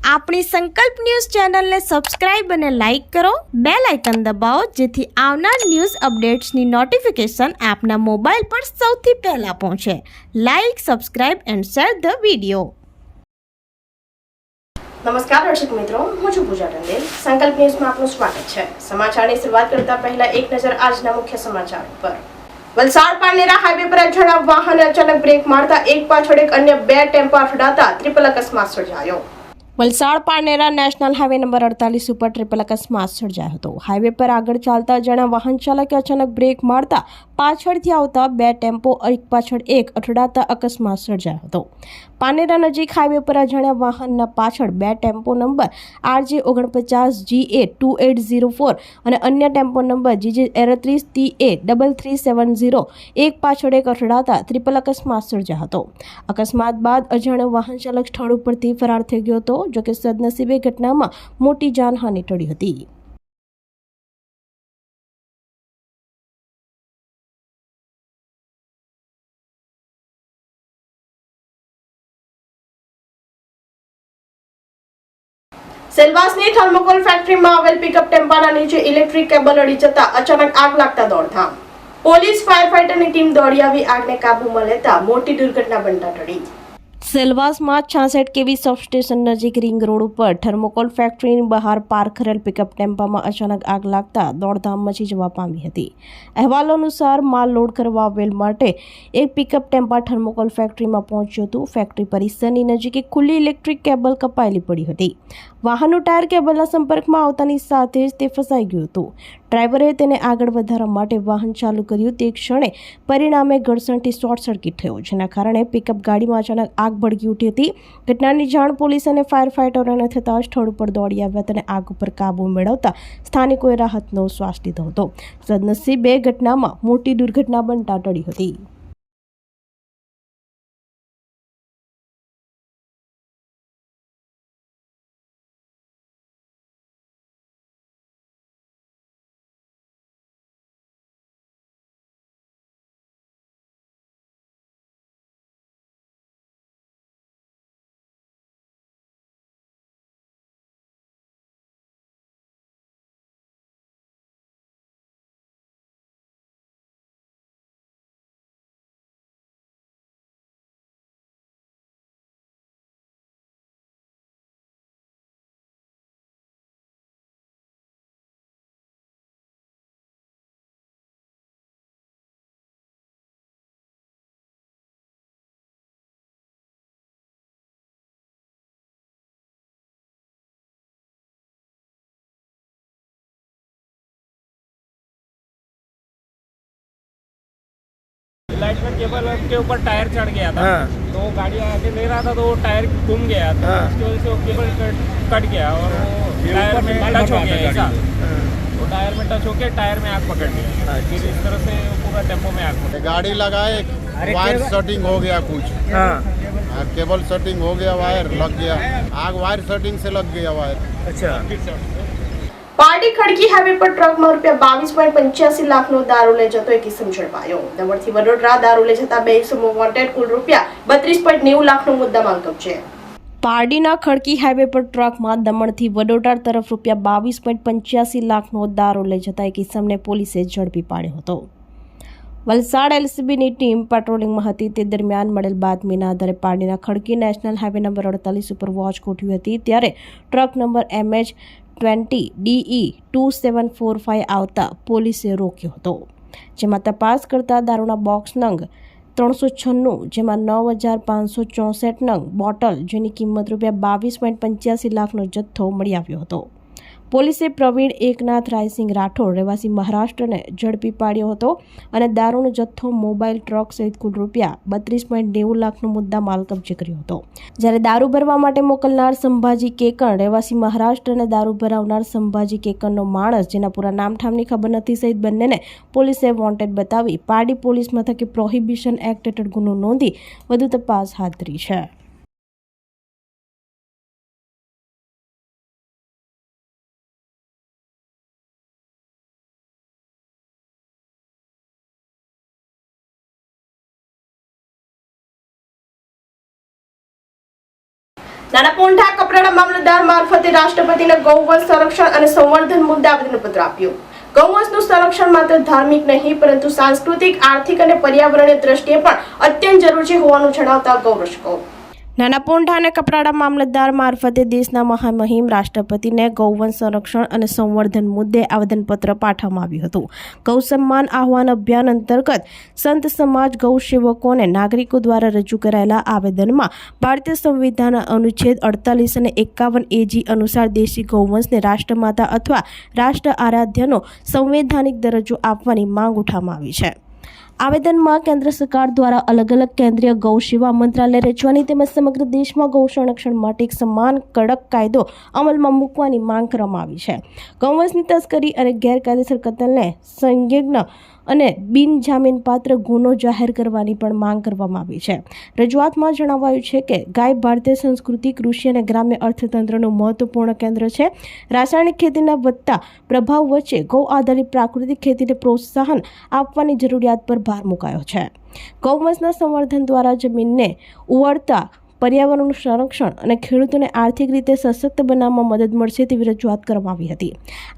આપણી સંકલ્પ ન્યૂઝ ચેનલને સબસ્ક્રાઇબ અને લાઇક કરો, બેલ આઇકન દબાવો જેથી આવનાર ન્યૂઝ અપડેટ્સની નોટિફિકેશન આપના મોબાઈલ પર સૌથી પહેલા પહોંચે. Like, subscribe and share the video. નમસ્કાર દર્શક મિત્રો, હું છું પૂજા ટંડેલ. સંકલ્પ ન્યૂઝમાં આપનું સ્વાગત છે. સમાચારની શરૂઆત કરતા પહેલા એક નજર આજના મુખ્ય સમાચાર પર. વલસાડ પારનેરા હાઈવે પર અજાણ્યા વાહને અચાનક બ્રેક મારતા એક પાછળ એક અન્ય બે ટેમ્પો અથડાતા ટ્રિપલ અકસ્માત સર્જાયો. Valsad Parnera national highway number 48 ઉપર ટ્રિપલ અકસ્માત સર્જાયો હતો. હાઈવે પર આગળ ચાલતા અજાણ્યા વાહન ચાલકે અચાનક બ્રેક મારતા પાછળથી આવતા બે ટેમ્પો એક પાછળ એક અથડાતા અકસ્માત સર્જાયો હતો. પારનેરા નજીક હાઈવે પર અજાણ્યા વાહનના પાછળ બે ટેમ્પો નંબર RJ49GA2804 અને અન્ય ટેમ્પો નંબર GJ33TA3370 એક પાછળ એક અથડાતા ટ્રિપલ અકસ્માત સર્જાયો હતો. અકસ્માત બાદ અજાણ્યો વાહન ચાલક સ્થળ ઉપરથી ફરાર થઈ ગયો હતો. જોકે સદનસીબે ઘટનામાં મોટી જાનહાનિ ટળી હતી. સેલવાસની થર્મોકોલ ફેક્ટરીમાં આવેલ પિકઅપ ટેમ્પાના નીચે ઇલેક્ટ્રિક કેબલ અડી જતા અચાનક આગ લાગતા દોડધામ. પોલીસ ફાયર ફાઈટરની ટીમ દોડી આવી આગને કાબૂમાં લેતા મોટી દુર્ઘટના બનતા ટળી. સેલવાસમાં 66 kV સબસ્ટેશન નજીક રિંગ રોડ ઉપર થર્મોકોલ ફેક્ટરીની બહાર પાર્ક કરેલ પિકઅપ ટેમ્પામાં અચાનક આગ લાગતા દોડધામ મચી જવા પામી હતી. અહેવાલો અનુસાર માલ લોડ કરવા આવેલ માટે એક પિકઅપ ટેમ્પા થર્મોકોલ ફેક્ટરીમાં પહોંચ્યું હતું. ફેક્ટરી પરિસરની નજીક એક ખુલ્લી ઇલેક્ટ્રિક કેબલ કપાયેલી પડી હતી. વાહનનું ટાયર કેબલના સંપર્કમાં આવતાની સાથે જ તે ફસાઈ ગયું હતું. ડ્રાઈવરે તેને આગળ વધારવા માટે વાહન ચાલુ કર્યું તે ક્ષણે પરિણામે ઘર્ષણથી શોર્ટ સર્કિટ થયો, જેના કારણે પિકઅપ ગાડીમાં અચાનક આગ ભડકી ઉઠી હતી. ઘટનાની જાણ પોલીસ અને ફાયર ફાઈટરોને થતાં સ્થળ ઉપર દોડી આવ્યા અને આગ ઉપર કાબુ મેળવતા સ્થાનિકોએ રાહતનો શ્વાસ લીધો હતો. સદનસીબે ઘટનામાં મોટી દુર્ઘટના બનતા ટળી હતી. लाइट में केबल के ऊपर टायर चढ़ गया था। तो वो गाड़ी आगे ले रहा था तो वो टायर घूम गया था। उसकी वजह से वो केबल कट गया और वो टायर में टच हो गया ऐसा। वो टायर में टच होके टायर में आग पकड़ गया। फिर इस तरह से पूरा टेम्पो में आग पकड़. गाड़ी लगाए, वायर सेटिंग हो गया कुछ, केबल सेटिंग हो गया, वायर लग गया, आग वायर सेटिंग से लग गया वायर. अच्छा. પારડી ખડકી હાઈવે પર ટ્રકમાં ₹22.85 લાખનો દારૂ લઈ જતો એક ઇસમ ઝડપાયો. દમણથી વડોદરા દારૂ લઈ જતા બે ઇસમો વોન્ટેડ, કુલ ₹32.90 લાખનો મુદ્દામાલ કબજે. પારડીના ખડકી હાઈવે પર ટ્રકમાં દમણથી વડોદરા તરફ ₹22.85 લાખનો દારૂ લઈ જતા એક ઇસમને પોલીસે ઝડપી પાડ્યો હતો. વલસાડ એલસીબીની ટીમ પેટ્રોલિંગમાં હતી તે દરમિયાન મળેલ બાતમીના આધારે પારડીના ખડકી નેશનલ હાઈવે નંબર 48 ઉપર વોચ ગોઠવી હતી. ત્યારે ટ્રક નંબર MH20DE2745 આવતા પોલીસે રોક્યો હતો, જેમાં તપાસ કરતા દારૂના બોક્સ નંગ 396, જેમાં 9564 નંગ બોટલ જેની કિંમત ₹22.85 લાખનો જથ્થો મળી આવ્યો હતો. પોલીસે પ્રવીણ એકનાથ રાયસિંગ રાઠોડ રહેવાસી મહારાષ્ટ્રને ઝડપી પાડ્યો હતો અને દારૂનો જથ્થો, મોબાઈલ, ટ્રક સહિત કુલ ₹32.90 લાખનો મુદ્દા માલ કબજે કર્યો હતો. જ્યારે દારૂ ભરવા માટે મોકલનાર સંભાજી કેકણ રહેવાસી મહારાષ્ટ્ર અને દારૂ ભરાવનાર સંભાજી કેકણનો માણસ જેના પૂરા નામઠામની ખબર નથી સહિત બંનેને પોલીસે વોન્ટેડ બતાવી પારડી પોલીસ મથકે પ્રોહિબિશન એક્ટ હેઠળ ગુનો નોંધી વધુ તપાસ હાથ ધરી છે. નાના પોંઢા કપરાડા મામલતદાર મારફતે રાષ્ટ્રપતિને ગૌવંશ સંરક્ષણ અને સંવર્ધન મુદ્દે આવેદનપત્ર આપ્યું. ગૌવંશનું સંરક્ષણ માત્ર ધાર્મિક નહીં પરંતુ સાંસ્કૃતિક, આર્થિક અને પર્યાવરણીય દ્રષ્ટિએ પણ અત્યંત જરૂરી હોવાનું જણાવતા ગૌરક્ષકો નાના પોંઢા અને કપરાડા મામલતદાર મારફતે દેશના મહામહિમ રાષ્ટ્રપતિને ગૌવંશ સંરક્ષણ અને સંવર્ધન મુદ્દે આવેદનપત્ર પાઠવવામાં આવ્યું હતું. ગૌ સન્માન આહ્વાન અભિયાન અંતર્ગત સંત સમાજ, ગૌ સેવકો અને નાગરિકો દ્વારા રજૂ કરાયેલા આવેદનમાં ભારતીય સંવિધાનના અનુચ્છેદ 48 અને 51 AG અનુસાર દેશી ગૌવંશને રાષ્ટ્રમાતા અથવા રાષ્ટ્ર આરાધ્યનો સંવૈધાનિક દરજ્જો આપવાની માંગ ઉઠાવવામાં આવી છે. આવેદનમાં કેન્દ્ર સરકાર દ્વારા અલગ અલગ કેન્દ્રીય ગૌ સેવા મંત્રાલય રચવાની તેમજ સમગ્ર દેશમાં ગૌ સંરક્ષણ માટે એક સમાન કડક કાયદો અમલમાં મૂકવાની માંગ કરવામાં આવી છે. ગૌવંશની તસ્કરી અને ગેરકાયદેસર કતલને સંજ્ઞ અને બિનજામીનપાત્ર ગુનો જાહેર કરવાની પણ માંગ કરવામાં આવી છે. રજૂઆતમાં જણાવાયું છે કે ગાય ભારતીય સંસ્કૃતિ, કૃષિ અને ગ્રામ્ય અર્થતંત્રનું મહત્વપૂર્ણ કેન્દ્ર છે. રાસાયણિક ખેતીના વધતા પ્રભાવ વચ્ચે ગૌ આધારિત પ્રાકૃતિક ખેતીને પ્રોત્સાહન આપવાની જરૂરિયાત પર ભાર મુકાયો છે. ગૌવંશના સંવર્ધન દ્વારા જમીનને ઉવડતા, પર્યાવરણનું સંરક્ષણ અને ખેડૂતોને આર્થિક રીતે સશક્ત બનાવવામાં મદદ મળશે તેવી રજૂઆત કરવામાં આવી હતી.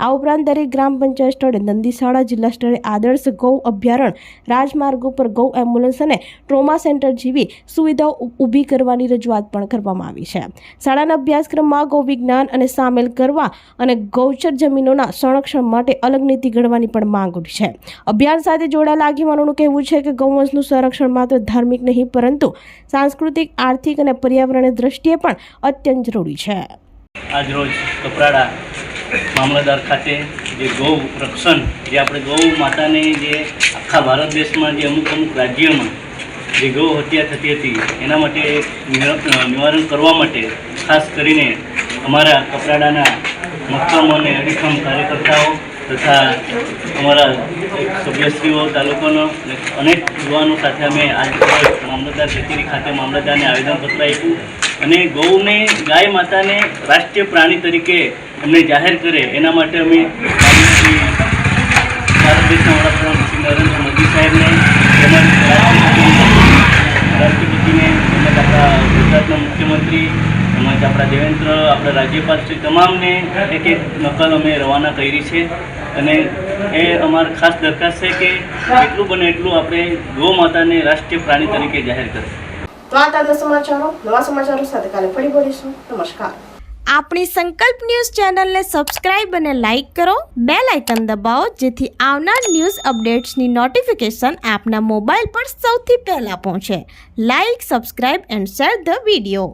આ ઉપરાંત દરેક ગ્રામ પંચાયત સ્થળે, નંદીશાળા, જિલ્લા સ્તરે આદર્શ ગૌ અભયારણ્ય, રાજમાર્ગો પર ગૌ એમ્બ્યુલન્સ અને ટ્રોમા સેન્ટર જેવી સુવિધાઓ ઊભી કરવાની રજૂઆત પણ કરવામાં આવી છે. શાળાના અભ્યાસક્રમમાં ગૌ વિજ્ઞાન અને સામેલ કરવા અને ગૌચર જમીનોના સંરક્ષણ માટે અલગ નીતિ ઘડવાની પણ માંગ ઉઠી છે. અભિયાન સાથે જોડાયેલા આગેવાનોનું કહેવું છે કે ગૌવંશનું સંરક્ષણ માત્ર ધાર્મિક નહીં પરંતુ સાંસ્કૃતિક, આર્થિક અને પર્યાવરણીય દ્રષ્ટિએ પણ અત્યંત જરૂરી છે. આજ રોજ કપરાડા મામલતદાર ખાતે જે ગૌ રક્ષણ, જે આપણે ગૌ માતાને જે આખા ભારત દેશમાં જે અમુક રાજ્યોમાં જે ગૌ હત્યા થતી હતી એના માટે નિવારણ કરવા માટે ખાસ કરીને અમારા કપરાડાના મક્કમ અને અડીખમ કાર્યકર્તાઓ તથા અમારા સભ્યશ્રીઓ, તાલુકાનો અનેક યુવાનો સાથે અમે આજ મામલતદાર કચેરી ખાતે મામલતદારને આવેદનપત્ર આપ્યું અને ગૌને, ગાય માતાને રાષ્ટ્રીય પ્રાણી તરીકે એમને જાહેર કરે એના માટે અમે ભારત દેશના વડાપ્રધાન શ્રી નરેન્દ્ર મોદી સાહેબને તેમજ રાષ્ટ્રપતિને તેમજ આપણા ગુજરાતના મુખ્યમંત્રી તેમજ આપણા દેવેન્દ્ર, આપણા રાજ્યપાલ શ્રી તમામને એક નકલ અમે રવાના કરી છે અને એ અમારી ખાસ દરખાસ્ત છે કે જેટલું બને એટલું આપણે ગૌ માતાને રાષ્ટ્રીય પ્રાણી તરીકે જાહેર કરીએ. તો આ તાજા સમાચારો, નવા સમાચારો સાથે કાલે ફરી મળીશું. નમસ્કાર. આપણી સંકલ્પ ન્યૂઝ ચેનલને સબસ્ક્રાઇબ અને લાઇક કરો, બેલ આઇકન દબાવો જેથી આવનાર ન્યૂઝ અપડેટ્સની નોટિફિકેશન આપના મોબાઈલ પર સૌથી પહેલા પહોંચે. Like, subscribe and share the video.